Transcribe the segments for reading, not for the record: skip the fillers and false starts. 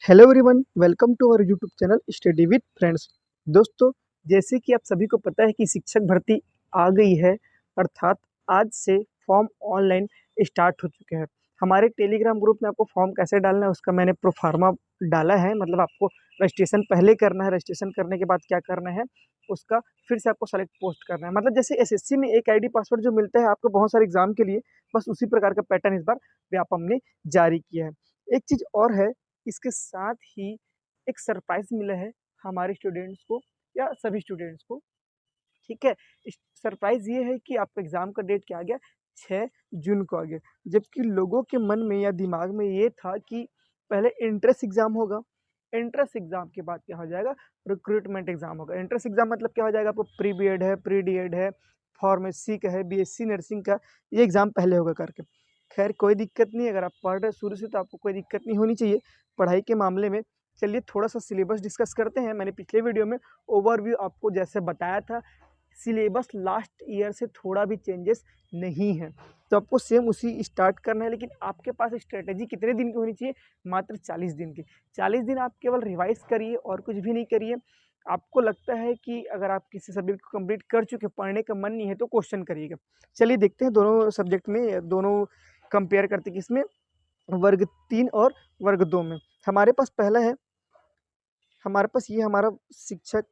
Hello everyone, welcome to our YouTube channel study with friends. दोस्तों, जैसे कि आप सभी को पता है कि शिक्षक भर्ती आ गई है, अर्थात आज से फॉर्म ऑनलाइन स्टार्ट हो चुके हैं। हमारे टेलीग्राम ग्रुप में आपको फॉर्म कैसे डालना है उसका मैंने प्रोफार्मा डाला है। मतलब आपको रजिस्ट्रेशन पहले करना है, रजिस्ट्रेशन करने के बाद क्या करना है उसका फिर से आपको सेलेक्ट पोस्ट करना है। मतलब जैसे एसएससी में एक आईडी पासवर्ड जो मिलता है आपको बहुत सारे एग्जाम के लिए, बस उसी प्रकार का पैटर्न इस बार व्यापम ने जारी किया है। एक चीज़ और है, इसके साथ ही एक सरप्राइज मिला है हमारे स्टूडेंट्स को या सभी स्टूडेंट्स को। ठीक है, सरप्राइज ये है कि आपका एग्जाम का डेट क्या आ गया, 6 जून को आ गया। जबकि लोगों के मन में या दिमाग में ये था कि पहले एंट्रेंस एग्जाम होगा, एंट्रेंस एग्जाम के बाद क्या हो जाएगा, रिक्रूटमेंट एग्जाम होगा। एंट्रेंस एग्जाम मतलब क्या हो जाएगा, आपको प्री बीएड है, प्री डीएड है, फार्मेसी का है, बीएससी नर्सिंग का, ये एग्जाम पहले होगा करके। खैर कोई दिक्कत नहीं, अगर आप पढ़ रहे शुरू से तो आपको कोई दिक्कत नहीं होनी चाहिए पढ़ाई के मामले में। चलिए थोड़ा सा सिलेबस डिस्कस करते हैं। मैंने पिछले वीडियो में ओवरव्यू आपको जैसे बताया था, सिलेबस लास्ट ईयर से थोड़ा भी चेंजेस नहीं है, तो आपको सेम उसी स्टार्ट करना है। लेकिन आपके पास स्ट्रेटेजी कितने दिन की होनी चाहिए, मात्र 40 दिन की। 40 दिन आप केवल रिवाइज करिए और कुछ भी नहीं करिए। आपको लगता है कि अगर आप किसी सब्जेक्ट को कंप्लीट कर चुके, पढ़ने का मन नहीं है तो क्वेश्चन करिएगा। चलिए देखते हैं दोनों सब्जेक्ट में, दोनों कंपेयर करते हैं किसमें, वर्ग 3 और वर्ग 2 में। हमारे पास पहला है, हमारे पास ये हमारा शिक्षक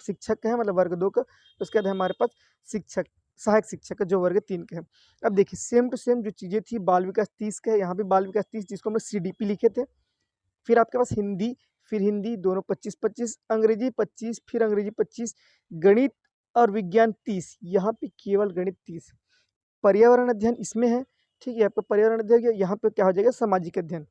शिक्षक का है, मतलब वर्ग 2 का। उसके बाद हमारे पास शिक्षक सहायक शिक्षक का जो वर्ग 3 का है। अब देखिए सेम टू सेम जो चीज़ें थी, बाल विकास 30 का है, यहाँ भी बाल विकास 30 जिसको हम सीडीपी लिखे थे। फिर आपके पास हिंदी, फिर हिंदी दोनों 25-25, अंग्रेजी 25, फिर अंग्रेजी 25, गणित और विज्ञान 30, यहाँ पे केवल गणित 30। पर्यावरण अध्ययन इसमें है, ठीक है। आपका पर्यावरण अध्ययन यहाँ पे क्या हो जाएगा, सामाजिक अध्ययन।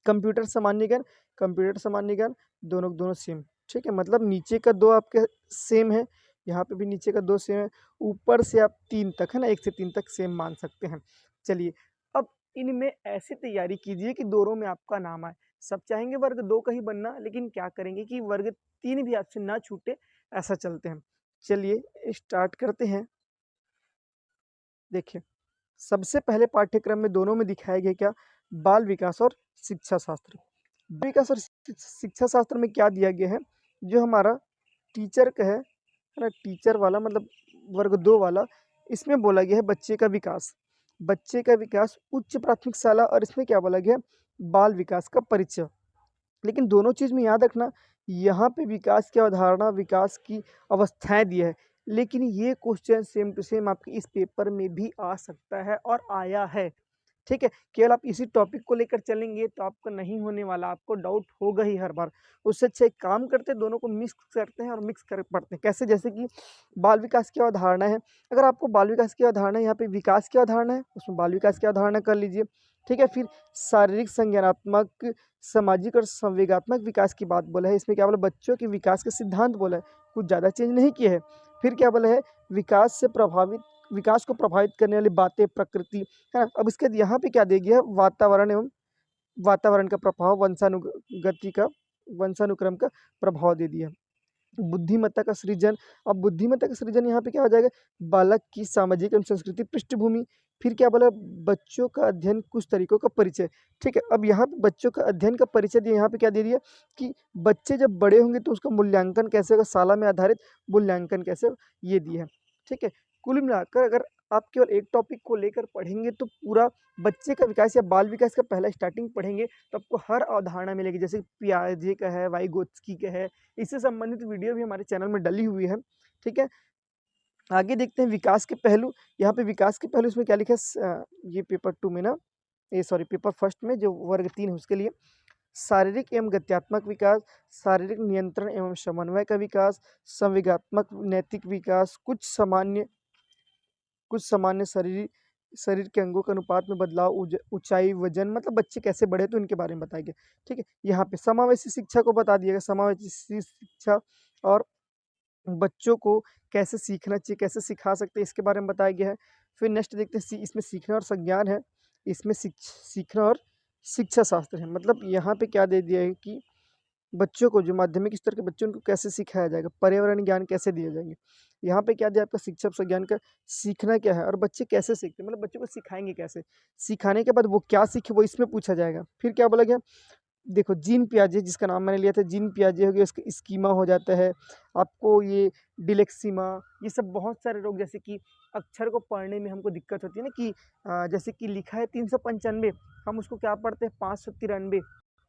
कंप्यूटर सामान्य ज्ञान, कंप्यूटर सामान्य ज्ञान दोनों दोनों सेम, ठीक है। मतलब नीचे का 2 आपके सेम है, यहाँ पे भी नीचे का 2 सेम है, ऊपर से आप 3 तक है ना, 1 से 3 तक सेम मान सकते हैं। चलिए अब इनमें ऐसी तैयारी कीजिए कि दोनों में आपका नाम आए। सब चाहेंगे वर्ग 2 का ही बनना, लेकिन क्या करेंगे कि वर्ग 3 भी आपसे ना छूटे, ऐसा चलते हैं। चलिए स्टार्ट करते हैं। देखिए सबसे पहले पाठ्यक्रम में दोनों में दिखाया गया क्या, बाल विकास और शिक्षा शास्त्र। बाल विकास और शिक्षा शास्त्र में क्या दिया गया है, जो हमारा टीचर का है ना, टीचर वाला मतलब वर्ग 2 वाला, इसमें बोला गया है बच्चे का विकास, बच्चे का विकास उच्च प्राथमिक शाला, और इसमें क्या बोला गया है, बाल विकास का परिचय। लेकिन दोनों चीज़ में याद रखना, यहाँ पे विकास की अवधारणा, विकास की अवस्थाएं दी है, लेकिन ये क्वेश्चन सेम टू सेम आपके इस पेपर में भी आ सकता है और आया है, ठीक है। केवल आप इसी टॉपिक को लेकर चलेंगे तो आपका नहीं होने वाला, आपको डाउट होगा ही हर बार। उससे अच्छा एक काम करते हैं, दोनों को मिक्स करते हैं और मिक्स कर पढ़ते हैं। कैसे, जैसे कि बाल विकास की अवधारणा है, अगर आपको बाल विकास की अवधारणा, यहाँ पे विकास की अवधारणा है, उसमें बाल विकास की अवधारणा कर लीजिए, ठीक है। फिर शारीरिक, संज्ञानात्मक, सामाजिक और संवेगात्मक विकास की बात बोला है। इसमें क्या बोला, बच्चों के विकास के सिद्धांत बोला है, कुछ ज़्यादा चेंज नहीं किए हैं। फिर क्या बोला है, विकास से प्रभावित, विकास को प्रभावित करने वाली बातें, प्रकृति, है ना। अब इसके बाद यहाँ पे क्या दे दिया है, वातावरण एवं वातावरण का प्रभाव, वंशानुगति का, वंशानुक्रम का प्रभाव दे दिया है। बुद्धिमत्ता का सृजन, अब बुद्धिमत्ता का सृजन यहाँ पे क्या हो जाएगा, बालक की सामाजिक एवं सांस्कृतिक पृष्ठभूमि। फिर क्या बोला, बच्चों का अध्ययन, कुछ तरीकों का परिचय, ठीक है। अब यहाँ पे बच्चों का अध्ययन का परिचय दिया, यहाँ पे क्या दे दिया कि बच्चे जब बड़े होंगे तो उसका मूल्यांकन कैसे होगा, शाला में आधारित मूल्यांकन कैसे, ये दिया है, ठीक है। कुल मिलाकर अगर आप केवल एक टॉपिक को लेकर पढ़ेंगे तो पूरा बच्चे का विकास या बाल विकास का पहला स्टार्टिंग पढ़ेंगे तो आपको हर अवधारणा मिलेगी, जैसे पियाजे का है, वाइगोत्स्की का है, इससे संबंधित वीडियो भी हमारे चैनल में डली हुई है, ठीक है। आगे देखते हैं विकास के पहलू। यहाँ पे विकास के पहलू इसमें क्या लिखा है, ये पेपर 2 में ना, ये सॉरी पेपर फर्स्ट में जो वर्ग 3 है उसके लिए, शारीरिक एवं गत्यात्मक विकास, शारीरिक नियंत्रण एवं समन्वय का विकास, संवेगात्मक नैतिक विकास, कुछ सामान्य शरीर शरीर के अंगों के अनुपात में बदलाव, ऊंचाई, वजन, मतलब बच्चे कैसे बढ़े तो इनके बारे में बताया गया, ठीक है। यहाँ पे समावेशी शिक्षा को बता दिया गया, समावेशी शिक्षा और बच्चों को कैसे सीखना चाहिए, कैसे सिखा सकते हैं, इसके बारे में बताया गया है। फिर नेक्स्ट देखते हैं, इसमें सीखना और संज्ञान है, इसमें सीखना और शिक्षा शास्त्र है। मतलब यहाँ पे क्या दे दिया है कि बच्चों को, जो माध्यमिक स्तर के बच्चे, उनको कैसे सिखाया जाएगा, पर्यावरण ज्ञान कैसे दिए जाएंगे। यहाँ पे क्या दिया आपका, शिक्षा और संज्ञान का सीखना क्या है और बच्चे कैसे सीखते हैं, मतलब बच्चों को सिखाएंगे कैसे, सिखाने के बाद वो क्या सीखे वो इसमें पूछा जाएगा। फिर क्या बोला गया, देखो जीन पियाजे जिसका नाम मैंने लिया था, जीन पियाजे हो गया, उसका स्कीमा हो जाता है। आपको ये डिलेक्सिमा, ये सब बहुत सारे रोग, जैसे कि अक्षर को पढ़ने में हमको दिक्कत होती है ना कि जैसे कि लिखा है 395, हम उसको क्या पढ़ते हैं 593,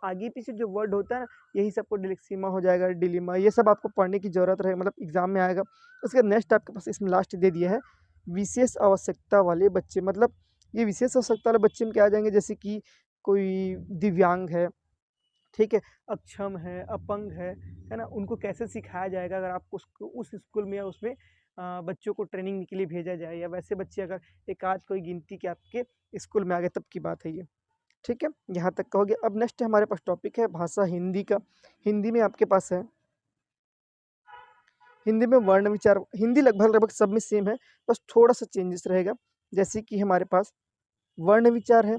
आगे पीछे जो वर्ड होता है ना, यही सबको डिलेक्सिमा हो जाएगा, डिलीमा, ये सब आपको पढ़ने की ज़रूरत रहे, मतलब एग्जाम में आएगा। उसके बाद नेक्स्ट आपके पास इसमें लास्ट दे दिया है विशेष आवश्यकता वाले बच्चे, मतलब ये विशेष आवश्यकता वाले बच्चे में क्या आ जाएंगे, जैसे कि कोई दिव्यांग है, ठीक है, अक्षम है, अपंग है ना? उनको कैसे सिखाया जाएगा अगर आपको उसको उस स्कूल में या उसमें बच्चों को ट्रेनिंग के लिए भेजा जाए, या वैसे बच्चे अगर एक आध कोई गिनती के आपके स्कूल में आ गए तब की बात है ये, ठीक है? यहाँ तक का हो गया। अब नेक्स्ट हमारे पास टॉपिक है भाषा हिंदी का। हिंदी में आपके पास है, हिंदी में वर्ण विचार, हिंदी लगभग लगभग सब में सेम है, बस थोड़ा सा चेंजेस रहेगा। जैसे कि हमारे पास वर्ण विचार है,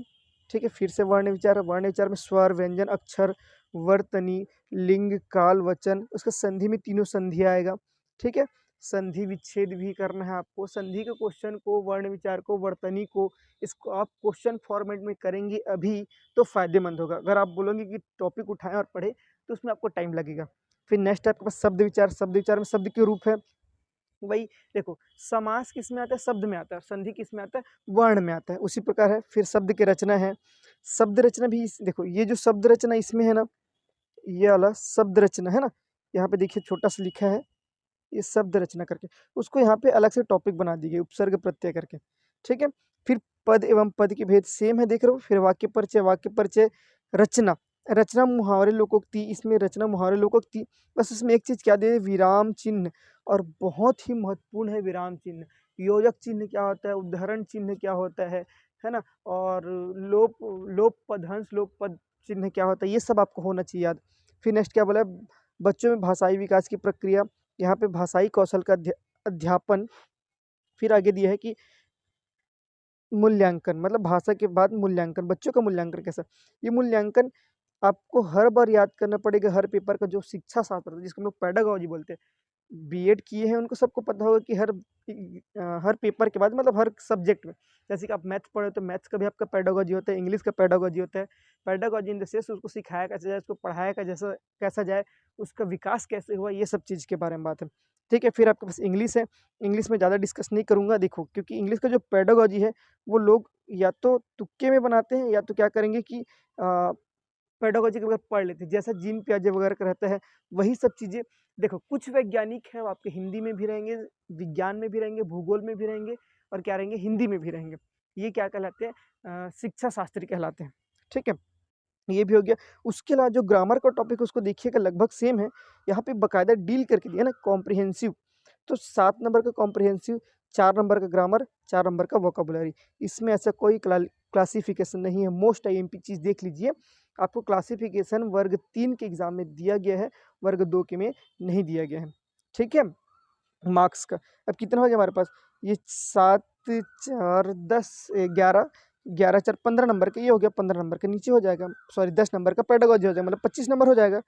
ठीक है, फिर से वर्ण विचार है। वर्ण विचार में स्वर, व्यंजन, अक्षर, वर्तनी, लिंग, काल, वचन, उसका संधि में तीनों संधि आएगा, ठीक है। संधि विच्छेद भी करना है आपको, संधि के क्वेश्चन को, वर्ण विचार को, वर्तनी को, इसको आप क्वेश्चन फॉर्मेट में करेंगे अभी तो फायदेमंद होगा। अगर आप बोलोगे कि टॉपिक उठाएं और पढ़े तो उसमें आपको टाइम लगेगा। फिर नेक्स्ट आपके पास शब्द विचार। शब्द विचार में शब्द के रूप है, वही देखो, समास किस में आता है, शब्द में आता है, संधि किस में आता है, वर्ण में आता है, उसी प्रकार है। फिर शब्द की रचना है, शब्द रचना भी देखो, ये जो शब्द रचना इसमें है ना, ये वाला शब्द रचना है ना, यहाँ पे देखिए छोटा सा लिखा है ये शब्द रचना करके, उसको यहाँ पे अलग से टॉपिक बना दी गई, उपसर्ग प्रत्यय करके, ठीक है। फिर पद एवं पद के भेद सेम है, देख रहे हो। फिर वाक्य परिचय, वाक्य परिचय, रचना, रचना मुहावरे लोकोक्ति, इसमें रचना मुहावरे लोकोक्ति, बस इसमें एक चीज क्या दे, विराम चिन्ह, और बहुत ही महत्वपूर्ण है विराम चिन्ह। योजक चिन्ह क्या होता है, उदाहरण चिन्ह क्या होता है ना, और लोप, लोप पद, हंस लोप पद चिन्ह क्या होता है, ये सब आपको होना चाहिए याद। फिर नेक्स्ट क्या बोला है, बच्चों में भाषाई विकास की प्रक्रिया, यहाँ पे भाषाई कौशल का अध्यापन। फिर आगे दिया है कि मूल्यांकन, मतलब भाषा के बाद मूल्यांकन, बच्चों का मूल्यांकन कैसा, ये मूल्यांकन आपको हर बार याद करना पड़ेगा। हर पेपर का जो शिक्षा शास्त्र जिसको हम लोग पेडागोजी बोलते हैं, बीएड किए हैं उनको सबको पता होगा कि हर पेपर के बाद, मतलब हर सब्जेक्ट में, जैसे कि आप मैथ्स पढ़े तो मैथ्स का भी आपका पेडागोजी होता है, इंग्लिश का पेडागोजी होता है। पेडागोजी इन द सेंस उसको सिखाया कैसे जाए, उसको पढ़ाया का जैसा कैसा जाए, उसका विकास कैसे हुआ, ये सब चीज़ के बारे में बात है, ठीक है। फिर आपके पास इंग्लिश है, इंग्लिश में ज़्यादा डिस्कस नहीं करूँगा, देखो क्योंकि इंग्लिश का जो पेडागोजी है वो लोग या तो तुक्के में बनाते हैं, या तो क्या करेंगे कि पेडागोजी के वगैरह पढ़ लेते हैं, जैसा जीन पियाजे वगैरह का रहता है, वही सब चीज़ें। देखो कुछ वैज्ञानिक हैं वो आपके हिंदी में भी रहेंगे, विज्ञान में भी रहेंगे, भूगोल में भी रहेंगे, और क्या रहेंगे, हिंदी में भी रहेंगे। ये क्या कहलाते हैं, शिक्षा शास्त्री कहलाते हैं, ठीक है। ये भी हो गया। उसके अलावा जो ग्रामर का टॉपिक है उसको देखिएगा लगभग सेम है, यहाँ पे बाकायदा डील करके दिया ना कॉम्प्रिहेंसिव, तो 7 नंबर का कॉम्प्रिहेंसिव, 4 नंबर का ग्रामर, 4 नंबर का वोकेबुलरी, इसमें ऐसा कोई क्लासिफिकेशन नहीं है। मोस्ट आईएमपी चीज़ देख लीजिए, आपको क्लासिफिकेशन वर्ग 3 के एग्जाम में दिया गया है, वर्ग 2 के में नहीं दिया गया है, ठीक है। मार्क्स का अब कितना हो गया हमारे पास, ये 7 4 10 11, 11 4 15 नंबर का, ये हो गया 15 नंबर का, नीचे हो जाएगा, सॉरी 10 नंबर का पेडागोजी हो जाएगा, मतलब 25 नंबर हो जाएगा,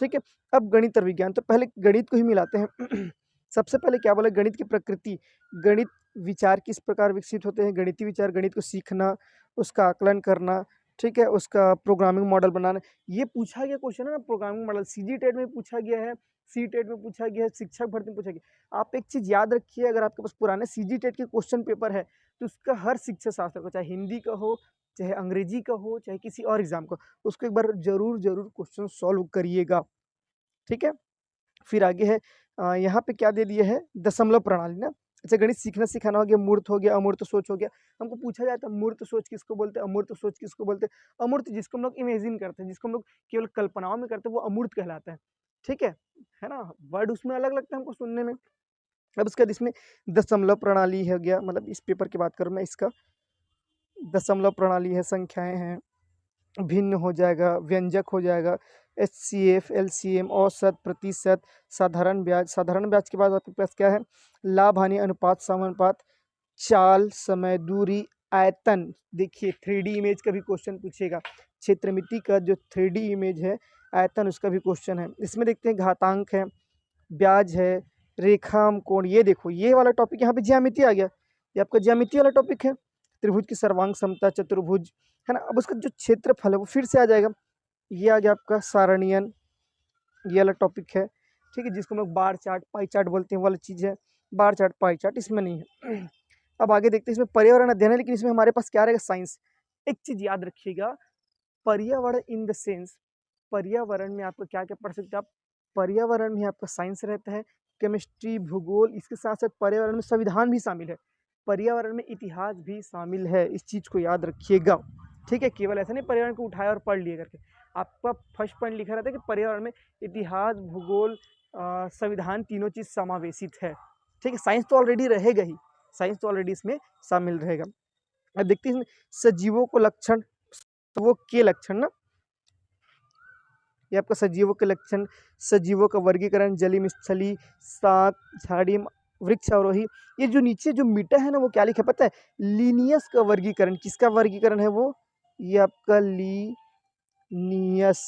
ठीक है। अब गणित और विज्ञान, तो पहले गणित को ही मिलाते हैं। सबसे पहले क्या बोला, गणित की प्रकृति, गणित विचार किस प्रकार विकसित होते हैं, गणितीय विचार, गणित को सीखना, उसका आकलन करना, ठीक है, उसका प्रोग्रामिंग मॉडल बनाना, ये पूछा गया क्वेश्चन है ना, प्रोग्रामिंग मॉडल सीजी टेट में पूछा गया है, सी टेट में पूछा गया है, शिक्षक भर्ती में पूछा गया। आप एक चीज याद रखिए, अगर आपके पास पुराने सीजी टेट के क्वेश्चन पेपर है तो उसका हर शिक्षा शास्त्र को, चाहे हिंदी का हो, चाहे अंग्रेजी का हो, चाहे किसी और एग्जाम का, उसको एक बार जरूर जरूर क्वेश्चन सॉल्व करिएगा, ठीक है। फिर आगे है यहाँ पे क्या दे दिया है, दशमलव प्रणाली ना। अच्छा, गणित सीखना सिखाना हो गया, मूर्त हो गया, अमूर्त सोच हो गया। हमको पूछा जाता है मूर्त सोच किसको बोलते हैं, अमूर्त सोच किसको बोलते हैं। अमूर्त जिसको हम लोग इमेजिन करते हैं, जिसको हम लोग केवल कल्पनाओं में करते हैं, वो अमूर्त कहलाता है, ठीक है ना। वर्ड उसमें अलग लगता है हमको सुनने में। अब उसके बाद इसमें दशमलव प्रणाली हो गया, मतलब इस पेपर की बात करूँ मैं, इसका दशमलव प्रणाली है, संख्याएं हैं, भिन्न हो जाएगा, व्यंजक हो जाएगा, एचसीएफ, एलसीएम, औसत, प्रतिशत, साधारण ब्याज। साधारण ब्याज के बाद आपके पास क्या है, लाभ हानि अनुपात, समानुपात, चाल, समय, दूरी, आयतन। देखिए 3D इमेज का भी क्वेश्चन पूछेगा, क्षेत्रमिति का जो 3D इमेज है, आयतन, उसका भी क्वेश्चन है। इसमें देखते हैं घातांक है, ब्याज है, रेखाम कोण, ये देखो ये वाला टॉपिक यहाँ पे ज्यामिति आ गया, ये आपका ज्यामिति वाला टॉपिक है। त्रिभुज की सर्वांग समता, चतुर्भुज, है ना। अब उसका जो क्षेत्रफल है वो फिर से आ जाएगा, ये आ गया आपका सारणियन, ये वाला टॉपिक है, ठीक है, जिसको हम लोग बार चार्ट पाई चार्ट बोलते हैं, वो वाला चीज़ है। बार चार्ट पाई चार्ट इसमें नहीं है। अब आगे देखते हैं, इसमें पर्यावरण अध्ययन है, लेकिन इसमें हमारे पास क्या रहेगा, साइंस। एक चीज़ याद रखिएगा, पर्यावरण इन द सेंस, पर्यावरण में आपको क्या क्या पढ़ सकते हैं आप, पर्यावरण में आपका साइंस रहता है, केमिस्ट्री, भूगोल, इसके साथ साथ पर्यावरण में संविधान भी शामिल है, पर्यावरण में इतिहास भी शामिल है, इस चीज़ को याद रखिएगा, ठीक है। केवल ऐसा नहीं पर्यावरण को उठाया और पढ़ लिए करके, आपका फर्स्ट पॉइंट लिखा रहता है कि पर्यावरण में इतिहास, भूगोल, संविधान, तीनों चीज़ समावेशित है, ठीक है। साइंस तो ऑलरेडी रहेगा ही, साइंस तो ऑलरेडी इसमें शामिल रहेगा। अब देखते हैं इसमें सजीवों को लक्षण, तो वो के लक्षण ना, ये आपका सजीवों के लक्षण, सजीवों का वर्गीकरण, जलीय, स्थलीय, शाक, झाड़ी, वृक्षारोही। ये जो नीचे जो मीटा है ना, वो क्या लिखा है पता है, लीनियस का वर्गीकरण। किसका वर्गीकरण है वो, ये आपका लीनियस,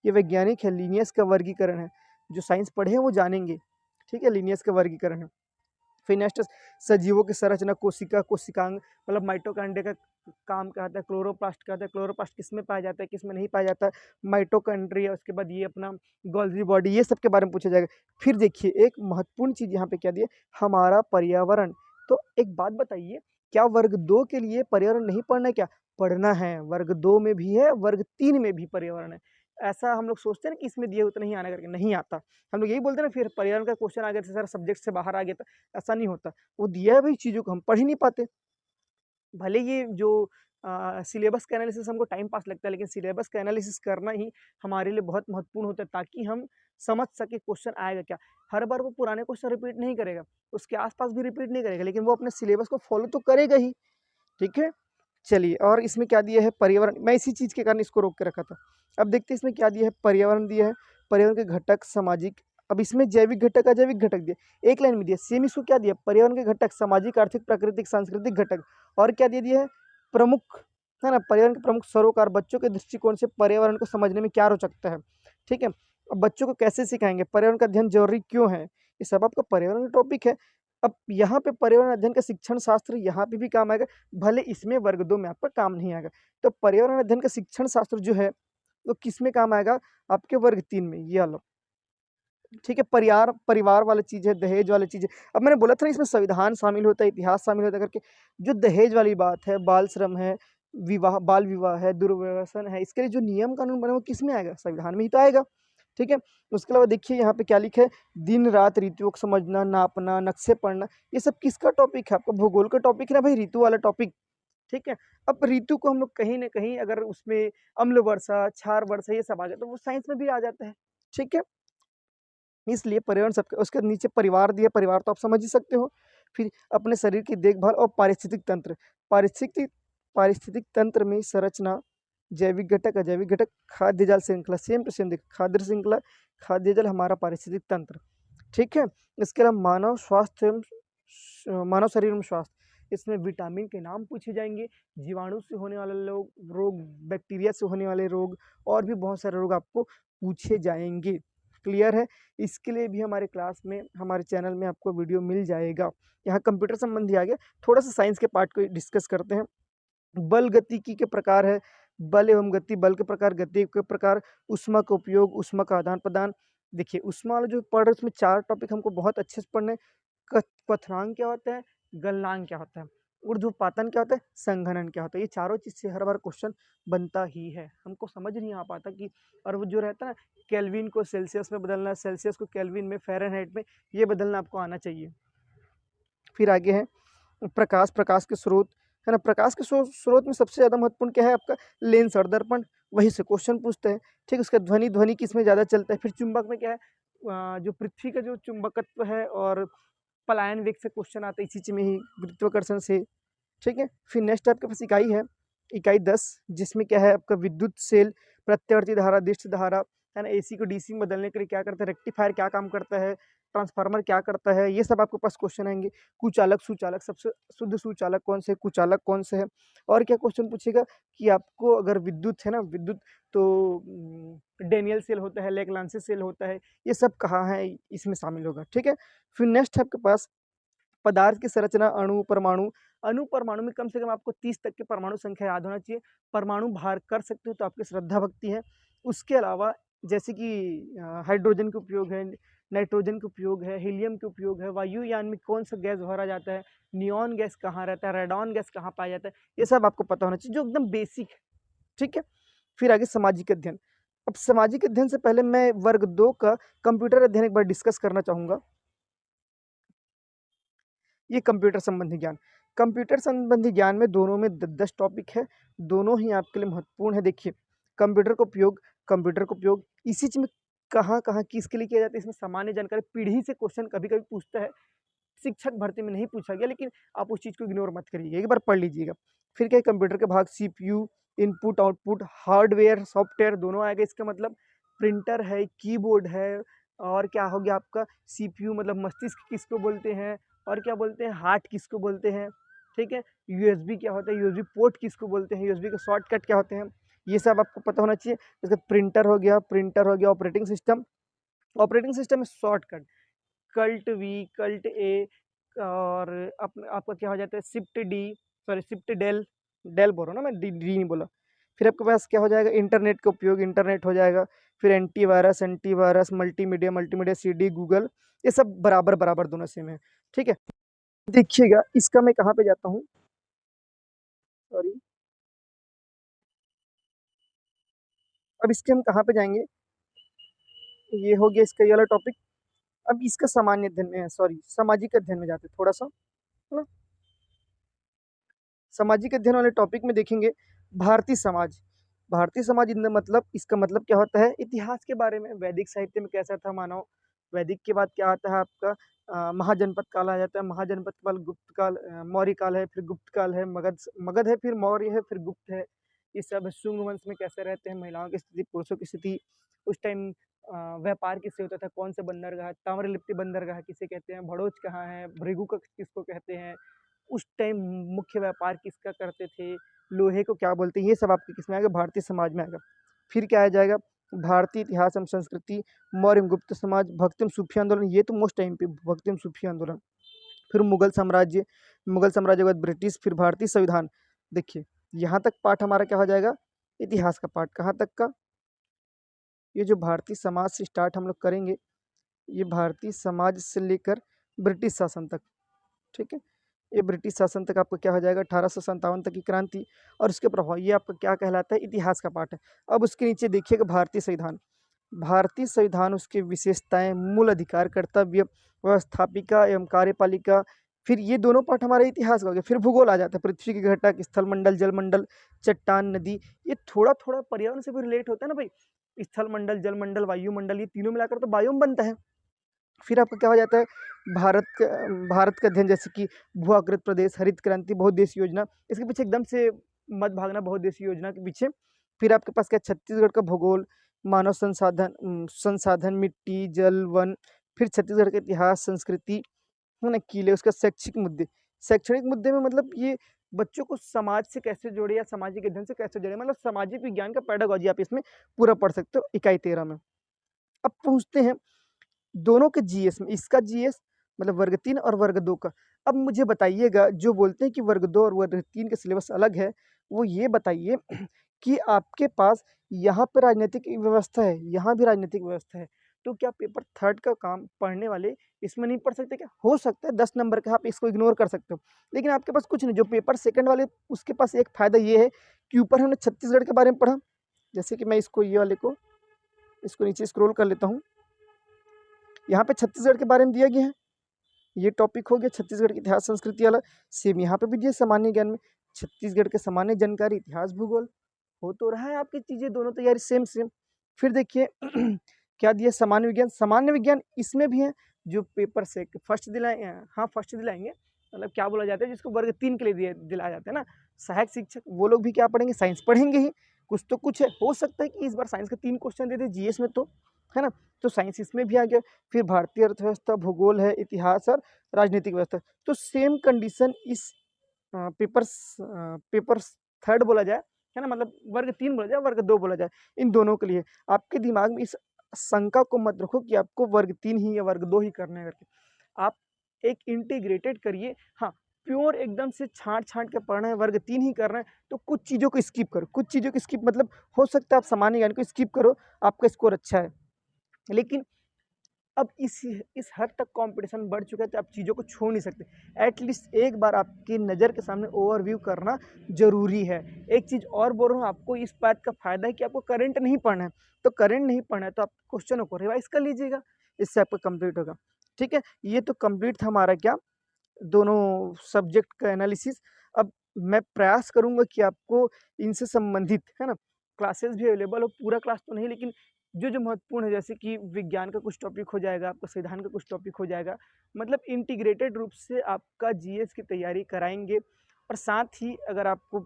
ये वैज्ञानिक है, लीनियस का वर्गीकरण है, जो साइंस पढ़े हैं वो जानेंगे, ठीक है, लीनियस का वर्गीकरण है। फिर नेक्स्ट, सजीवों की संरचना, कोशिका, कोशिकांग, मतलब माइटोकॉन्ड्रिया का काम क्या होता है, क्लोरोप्लास्ट क्या होता है, क्लोरोप्लास्ट किस में पाया जाता है, किस में नहीं पाया जाता है, माइटोकॉन्ड्रिया, उसके बाद ये अपना गोल्जी बॉडी, ये सब के बारे में पूछा जाएगा। फिर देखिए एक महत्वपूर्ण चीज़ यहाँ पे क्या दिया, हमारा पर्यावरण। तो एक बात बताइए, क्या वर्ग 2 के लिए पर्यावरण नहीं पढ़ना है क्या, पढ़ना है, वर्ग 2 में भी है, वर्ग 3 में भी पर्यावरण है। ऐसा हम लोग सोचते हैं ना कि इसमें दिया उतना ही आना करके, नहीं आता। हम लोग यही बोलते हैं ना, फिर पर्यावरण का क्वेश्चन आ गया तो सर सब्जेक्ट से बाहर आ गया, ऐसा नहीं होता, वो दिया है भाई, चीज़ों को हम पढ़ ही नहीं पाते। भले ये जो सिलेबस का एनालिसिस हमको टाइम पास लगता है, लेकिन सिलेबस का एनालिसिस करना ही हमारे लिए बहुत महत्वपूर्ण होता है, ताकि हम समझ सके क्वेश्चन आएगा क्या। हर बार वो पुराने क्वेश्चन रिपीट नहीं करेगा, उसके आसपास भी रिपीट नहीं करेगा, लेकिन वो अपने सिलेबस को फॉलो तो करेगा ही, ठीक है। चलिए, और इसमें क्या दिया है, पर्यावरण, मैं इसी चीज़ के कारण इसको रोक के रखा था। अब देखते हैं इसमें क्या दिया है, पर्यावरण दिया है, पर्यावरण के घटक, सामाजिक। अब इसमें जैविक घटक, अजैविक घटक दिया, एक लाइन में दिया, सेम इसको क्या दिया, पर्यावरण के घटक, सामाजिक, आर्थिक, प्राकृतिक, सांस्कृतिक घटक, और क्या दे दिया है, प्रमुख, है ना, पर्यावरण के प्रमुख सरोकार, बच्चों के दृष्टिकोण से पर्यावरण को समझने में क्या रोचकता है, ठीक है। अब बच्चों को कैसे सिखाएंगे, पर्यावरण का अध्ययन जरूरी क्यों है, ये सब आपका पर्यावरण का टॉपिक है। अब यहाँ पे पर्यावरण अध्ययन का शिक्षण शास्त्र यहाँ पे भी काम आएगा, भले इसमें वर्ग 2 में आपका काम नहीं आएगा। तो पर्यावरण अध्ययन का शिक्षण शास्त्र जो है, वो किस में काम आएगा, आपके वर्ग 3 में, ये वाला, ठीक है। परिवार वाला चीज़ है, दहेज वाली चीज़ है। अब मैंने बोला था ना, इसमें संविधान शामिल होता है, इतिहास शामिल होता है करके। जो दहेज वाली बात है, बाल श्रम है, विवाह, बाल विवाह है, दुर्व्यसन है, इसके लिए जो नियम कानून बने वो किस में आएगा, संविधान में ही तो आएगा, ठीक है। उसके अलावा देखिए यहाँ पे क्या लिखा है, दिन रात ऋतुओं को समझना, नापना, नक्शे पढ़ना, ये सब किसका टॉपिक है, आपका भूगोल का टॉपिक है ना भाई, ऋतु वाला टॉपिक, ठीक है। अब ऋतु को हम लोग कहीं न कहीं अगर उसमें अम्ल वर्षा, क्षार वर्षा ये सब आ जाए, तो वो साइंस में भी आ जाता है, ठीक है। इसलिए पर्यावरण सबके, उसके नीचे परिवार दिया, परिवार तो आप समझ ही सकते हो। फिर अपने शरीर की देखभाल और पारिस्थितिक तंत्र, पारिस्थितिक पारिस्थितिक तंत्र में संरचना, जैविक घटक, अजैविक घटक, खाद्य जाल श्रृंखला, सेम टू सेम देखिए, खाद्य श्रृंखला, खाद्य जाल हमारा पारिस्थितिक तंत्र, ठीक है। इसके अलावा मानव स्वास्थ्य एवं मानव शरीर एवं स्वास्थ्य, इसमें विटामिन के नाम पूछे जाएंगे, जीवाणु से होने वाले रोग, बैक्टीरिया से होने वाले रोग, और भी बहुत सारे रोग आपको पूछे जाएंगे, क्लियर है। इसके लिए भी हमारे क्लास में, हमारे चैनल में आपको वीडियो मिल जाएगा। यहाँ कंप्यूटर संबंधी आ गया, थोड़ा सा साइंस के पार्ट को डिस्कस करते हैं। बल गतिकी के प्रकार है, बल एवं गति, बल के प्रकार, गति के प्रकार, ऊष्मा का उपयोग, ऊष्मा का आदान प्रदान। देखिए ऊष्मा वाला जो पढ़ रहे हैं, उसमें 4 टॉपिक हमको बहुत अच्छे से पढ़ने, क्वथनांक क्या होता है, गलनांक क्या होता है, ऊर्ध्वपातन क्या होता है, संघनन क्या होता है, ये चारों चीज़ से हर बार क्वेश्चन बनता ही है, हमको समझ नहीं आ पाता कि, और वो जो रहता है ना, केल्विन को सेल्सियस में बदलना, सेल्सियस को केल्विन में, फ़ारेनहाइट में, ये बदलना आपको आना चाहिए। फिर आगे है प्रकाश, प्रकाश के स्रोत, है ना, प्रकाश के स्रोत में सबसे ज़्यादा महत्वपूर्ण क्या है आपका, लेंस और दर्पण, वहीं से क्वेश्चन पूछते हैं, ठीक। उसका ध्वनि, ध्वनि किसमें ज़्यादा चलता है। फिर चुंबक में क्या है, जो पृथ्वी का जो चुंबकत्व है, और पलायन वेग से क्वेश्चन आता है इसी चीज़ में ही, गुरुत्वाकर्षण से, ठीक है। फिर नेक्स्ट आपके पास इकाई है, इकाई 10, जिसमें क्या है आपका विद्युत सेल, प्रत्यावर्ती धारा, दिष्ट धारा, है ना, एसी को डीसी में बदलने के लिए क्या करता है, रेक्टिफायर क्या काम करता है, ट्रांसफार्मर क्या करता है, ये सब आपके पास क्वेश्चन आएंगे। कुचालक, सुचालक, सबसे शुद्ध सुचालक कौन से, कुचालक कौन से है, और क्या क्वेश्चन पूछेगा कि आपको अगर विद्युत है ना, विद्युत, तो डेनियल सेल होता है, लेग्रांजे सेल होता है, ये सब कहाँ है, इसमें शामिल होगा, ठीक है। फिर नेक्स्ट है आपके पास पदार्थ की संरचना, अणु, परमाणु। अणु परमाणु में कम से कम आपको 30 तक की परमाणु संख्या याद होना चाहिए। परमाणु भार कर सकते हो तो आपकी श्रद्धा भक्ति है। उसके अलावा जैसे कि हाइड्रोजन के उपयोग है, नाइट्रोजन के उपयोग है, हीलियम के उपयोग है, वायुयान में कौन सा गैस भरा जाता है, नियॉन गैस कहाँ रहता है, रेडॉन गैस कहाँ पाया जाता है, ये सब आपको पता होना चाहिए, जो एकदम बेसिक है। ठीक है। फिर आगे सामाजिक अध्ययन। अब सामाजिक अध्ययन से पहले मैं वर्ग 2 का कंप्यूटर अध्ययन एक बार डिस्कस करना चाहूंगा। ये कंप्यूटर संबंधी ज्ञान। कंप्यूटर संबंधी ज्ञान में दोनों में 10 टॉपिक है, दोनों ही आपके लिए महत्वपूर्ण है। देखिए, कंप्यूटर का उपयोग इसी चीज में कहाँ किसके लिए किया जाता है, इसमें सामान्य जानकारी पीढ़ी से क्वेश्चन कभी कभी पूछता है, शिक्षक भर्ती में नहीं पूछा गया, लेकिन आप उस चीज को इग्नोर मत करिए, एक बार पढ़ लीजिएगा। फिर क्या है, कंप्यूटर के भाग, CPU, input output, hardware software दोनों आएगा। इसका मतलब प्रिंटर है, कीबोर्ड है, और क्या हो गया आपका सीपीयू, मतलब मस्तिष्क किसको बोलते हैं, और क्या बोलते हैं हार्ट किसको बोलते हैं। ठीक है। यूएसबी क्या होता है, यूएसबी पोर्ट किसको बोलते हैं, यूएसबी के शॉर्टकट क्या होते हैं, ये सब आपको पता होना चाहिए। इसका प्रिंटर हो गया, ऑपरेटिंग सिस्टम में शॉर्टकट कल्ट वी, कल्ट ए, और आपका क्या हो जाता है shift D, sorry shift del, del बोल रहा हूँ ना मैं, डी डी नहीं बोला। फिर आपके पास क्या हो जाएगा, इंटरनेट का उपयोग, इंटरनेट हो जाएगा। फिर एंटीवायरस, मल्टीमीडिया, सीडी, गूगल, ये सब बराबर बराबर दोनों सेम है। ठीक है। देखिएगा इसका मैं कहाँ पे जाता हूँ, सॉरी, अब इसके हम कहाँ पे जाएंगे, ये हो गया इसका ये वाला टॉपिक। अब इसका सामान्य अध्ययन में, सॉरी, सामाजिक अध्ययन में जाते हैं थोड़ा सा, है ना। सामाजिक अध्ययन वाले टॉपिक में देखेंगे भारतीय समाज। भारतीय समाज इन मतलब, इसका मतलब क्या होता है, इतिहास के बारे में, वैदिक साहित्य में कैसा था मानव। वैदिक के बाद क्या आता है आपका महाजनपद काल आ जाता है। महाजनपद के बाद गुप्त काल, मौर्य काल है, फिर गुप्त काल है, मगध मगध है, फिर मौर्य है, फिर गुप्त है। ये सब शुंग वंश में कैसे रहते हैं, महिलाओं की स्थिति, पुरुषों की स्थिति, उस टाइम व्यापार किससे होता था, कौन से बंदरगाह, ताम्रलिप्ति बंदरगाह किसे कहते हैं, भड़ोच कहाँ है, भृगु का किसको कहते हैं, उस टाइम मुख्य व्यापार किसका करते थे, लोहे को क्या बोलते हैं, ये सब आपके किसमें आएगा, भारतीय समाज में आएगा। फिर क्या आ जाएगा, भारतीय इतिहास एवं संस्कृति, मौर्य एवं गुप्त समाज, भक्ति एवं सूफी आंदोलन, ये तो मोस्ट टाइम पे भक्ति एवं सूफी आंदोलन। फिर मुगल साम्राज्य के बाद ब्रिटिश, फिर भारतीय संविधान। देखिए यहाँ तक पाठ हमारा क्या हो जाएगा, इतिहास का पाठ। कहाँ तक का, ये जो भारतीय समाज से स्टार्ट हम लोग करेंगे, ये भारतीय समाज से लेकर ब्रिटिश शासन तक। ठीक है। ये ब्रिटिश शासन तक आपका क्या हो जाएगा, 1857 तक की क्रांति और उसके प्रभाव, ये आपका क्या कहलाता है, इतिहास का पाठ है। अब उसके नीचे देखिएगा भारतीय संविधान। भारतीय संविधान, उसके विशेषताएं, मूल अधिकार, कर्तव्य, व्यवस्थापिका एवं कार्यपालिका। फिर ये दोनों पाठ हमारे इतिहास का हो गया। फिर भूगोल आ जाता है, पृथ्वी की घटक, स्थल मंडल, जल मंडल, चट्टान, नदी। ये थोड़ा थोड़ा पर्यावरण से भी रिलेट होता है ना भाई, स्थल मंडल, जल मंडल, वायुमंडल, ये तीनों मिलाकर तो बायोम बनता है। फिर आपका क्या हो जाता है, भारत का अध्ययन, जैसे कि भू-आकृत प्रदेश, हरित क्रांति, बहुउद्देशीय योजना। इसके पीछे एकदम से मत भागना, बहुउद्देशीय योजना के पीछे। फिर आपके पास क्या, छत्तीसगढ़ का भूगोल, मानव संसाधन, मिट्टी, जल, वन। फिर छत्तीसगढ़ का इतिहास, संस्कृति, है ना, किले, उसका शैक्षणिक मुद्दे में मतलब ये बच्चों को समाज से कैसे जोड़े या सामाजिक अध्ययन से कैसे जोड़े, मतलब सामाजिक विज्ञान का पेडागोजी आप इसमें पूरा पढ़ सकते हो इकाई 13 में। अब पहुँचते हैं दोनों के जीएस में, इसका जीएस मतलब वर्ग 3 और वर्ग 2 का। अब मुझे बताइएगा, जो बोलते हैं कि वर्ग 2 और वर्ग 3 का सिलेबस अलग है, वो ये बताइए कि आपके पास यहाँ पे राजनीतिक व्यवस्था है, यहाँ भी राजनीतिक व्यवस्था है, तो क्या पेपर थर्ड का काम पढ़ने वाले इसमें नहीं पढ़ सकते क्या? हो सकता है 10 नंबर का आप इसको इग्नोर कर सकते हो, लेकिन आपके पास कुछ नहीं। जो पेपर सेकंड वाले, उसके पास एक फ़ायदा ये है कि ऊपर हमने छत्तीसगढ़ के बारे में पढ़ा। जैसे कि मैं इसको, ये वाले को, इसको नीचे स्क्रॉल कर लेता हूँ, यहाँ पे छत्तीसगढ़ के बारे में दिया गया है। ये टॉपिक हो गया छत्तीसगढ़ की इतिहास संस्कृति वाला। सेम यहाँ पे भी दिया सामान्य ज्ञान में, छत्तीसगढ़ के सामान्य जानकारी, इतिहास भूगोल। हो तो रहा है आपकी चीज़ें दोनों तैयारी सेम सेम। फिर देखिए क्या दिया, सामान्य विज्ञान इसमें भी है, जो पेपर से फर्स्ट दिलाए, हाँ फर्स्ट दिलाएंगे, मतलब क्या बोला जाता है जिसको वर्ग 3 के लिए दिलाया जाता है ना, सहायक शिक्षक, वो लोग भी क्या पढ़ेंगे, साइंस पढ़ेंगे ही। कुछ तो कुछ है, हो सकता है कि इस बार साइंस के 3 क्वेश्चन दे दे जीएस में, तो है ना, तो साइंस इसमें भी आ गया। फिर भारतीय अर्थव्यवस्था, भूगोल है, इतिहास और राजनीतिक व्यवस्था। तो सेम कंडीशन इस पेपर थर्ड बोला जाए, है ना, मतलब वर्ग 3 बोला जाए, वर्ग 2 बोला जाए, इन दोनों के लिए आपके दिमाग में इस शंका को मत रखो कि आपको वर्ग 3 ही या वर्ग 2 ही करना है करके। आप एक इंटीग्रेटेड करिए। हाँ, प्योर एकदम से छाँट-छाँट के पढ़ रहे हैं, वर्ग 3 ही कर रहे हैं, तो कुछ चीज़ों को स्किप करो, कुछ चीज़ों को स्किप मतलब हो सकता है आप सामान्य ज्ञान को स्किप करो, आपका स्कोर अच्छा है। लेकिन अब इस हद तक कॉम्पिटिशन बढ़ चुका है, तो आप चीज़ों को छोड़ नहीं सकते। एटलीस्ट एक बार आपकी नज़र के सामने ओवरव्यू करना ज़रूरी है। एक चीज़ और बोल रहा हूँ आपको, इस बात का फ़ायदा है कि आपको करंट नहीं पढ़ना है, तो करंट नहीं पढ़ना है तो आप क्वेश्चनों को रिवाइज़ कर लीजिएगा, इससे आपका कंप्लीट होगा। ठीक है? ये तो कंप्लीट था हमारा क्या, दोनों सब्जेक्ट का एनालिसिस। अब मैं प्रयास करूँगा कि आपको इनसे संबंधित, है ना, क्लासेस भी अवेलेबल हो, पूरा क्लास तो नहीं लेकिन जो महत्वपूर्ण है, जैसे कि विज्ञान का कुछ टॉपिक हो जाएगा, आपका संविधान का कुछ टॉपिक हो जाएगा, मतलब इंटीग्रेटेड रूप से आपका जीएस की तैयारी कराएँगे। और साथ ही अगर आपको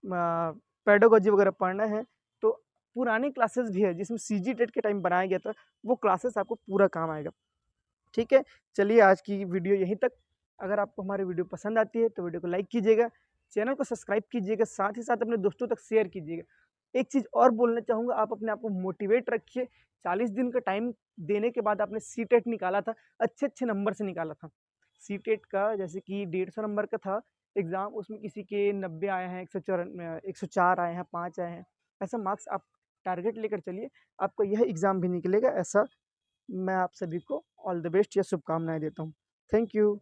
पेडागोजी वगैरह पढ़ना है, तो पुरानी क्लासेस भी है जिसमें सीजी टेट के टाइम बनाया गया था, वो क्लासेस आपको पूरा काम आएगा। ठीक है? चलिए आज की वीडियो यहीं तक। अगर आपको हमारी वीडियो पसंद आती है तो वीडियो को लाइक कीजिएगा, चैनल को सब्सक्राइब कीजिएगा, साथ ही साथ अपने दोस्तों तक शेयर कीजिएगा। एक चीज़ और बोलना चाहूँगा, आप अपने आप को मोटिवेट रखिए। 40 दिन का टाइम देने के बाद आपने सीटेट निकाला था, अच्छे-अच्छे नंबर से निकाला था। सीटेट का जैसे कि 150 नंबर का था एग्ज़ाम, उसमें किसी के 90 आए हैं, 104 आए हैं, 5 आए हैं। ऐसा मार्क्स आप टारगेट लेकर चलिए, आपका यह एग्ज़ाम भी निकलेगा। ऐसा मैं आप सभी को ऑल द बेस्ट या शुभकामनाएँ देता हूँ। Thank you.